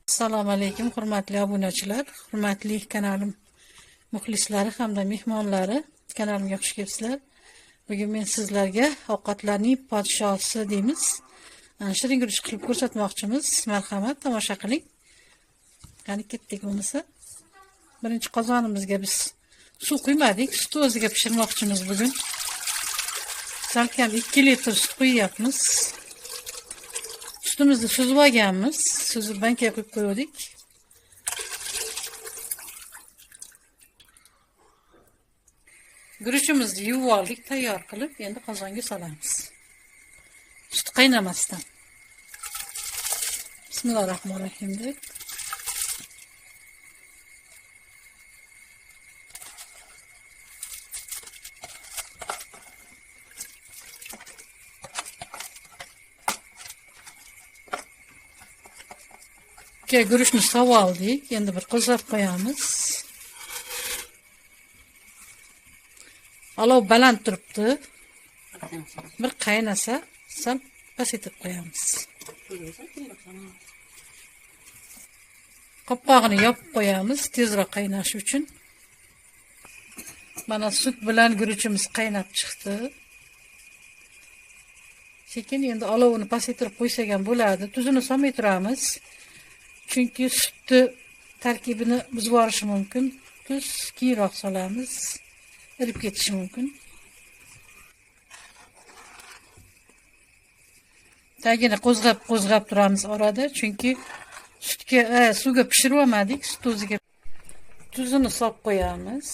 Assalomu alaykum, hurmatli obunachilar, hurmatli kanalim muxlislari hamda mehmonlari. Kanalimga xush kelibsizlar. Bugun men sizlarga ovqatlarning podshosi deymiz. Shirin guruch qilib ko'rsatmoqchimiz. Marhamat, tomosha qiling. Qani ketdik bo'lmasa. Birinchi qozonimizga biz suv quymadik, sut o'ziga pishirmoqchimiz bugun. Salkam 2 litr sut quyapmiz. Sutimizni suzib olganmiz. Suzib bankaga qo'yib qo'ydik. Guruchimizni yuvib oldik, tayyor qilib, endi qozonga solamiz. Sut qaynamasdan. Bismillahirrohmanirrohim deb. Guruchni sovib oldik. Endi bir qo'zg'ab qo'yamiz. Olov baland turibdi. Bir qaynasa, sal pasaytirib qo'yamiz. Qopqog'ini yopib qo'yamiz, tezroq qaynashi uchun. Mana sut bilan guruchimiz qaynab chiqdi. Sekin endi olovini pasaytirib qo'ysak ham bo'ladi. Tuzini solmay turamiz. Chunki sutni tarkibini buzib yuborishi mumkin. Tuz keyinroq solamiz. Erib ketishi mumkin. Tagini qo'zg'ab turamiz orada, chunki suvga pishirib olmadik, sut o'ziga. Tuzini solib qo'yamiz.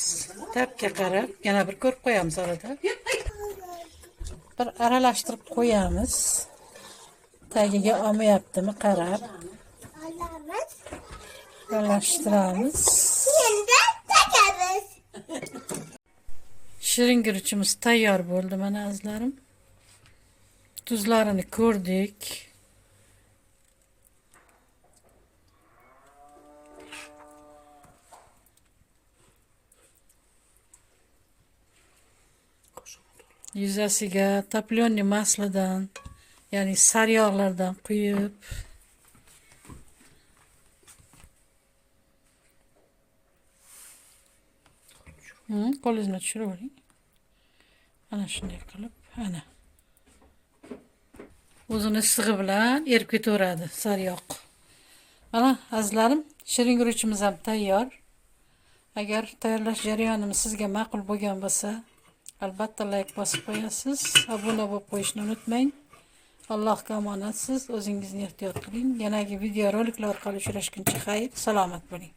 Tapga qarab, yana bir ko'rib qo'yamiz orada. Bir aralashtirib qo'yamiz. Tagiga olmayaptimi qarab. Aralashtiramiz. Shirin guruchimiz tayyor bo'ldi mana azizlarim. Tuzlarini ko'rdik. Yuzasiga toplyonni masladan, ya'ni sariyog'lardan quyib qo'lingizni tushirib oling. Ana shunday qilib, ana. O'zini issig'i bilan erib ketaveradi sariyog'. Mana azizlarim, shirin guruchimiz ham tayyor. Agar tayyorlash jarayonimiz sizga ma'qul bo'lgan bo'lsa, albatta like bosib qo'yasiz. Obuna bo'lib qo'yishni unutmang. Allohga omonatsiz, o'zingizni ehtiyot qiling. Yanagi video roliklar orqali uchrashguncha xayr, salomat bo'ling.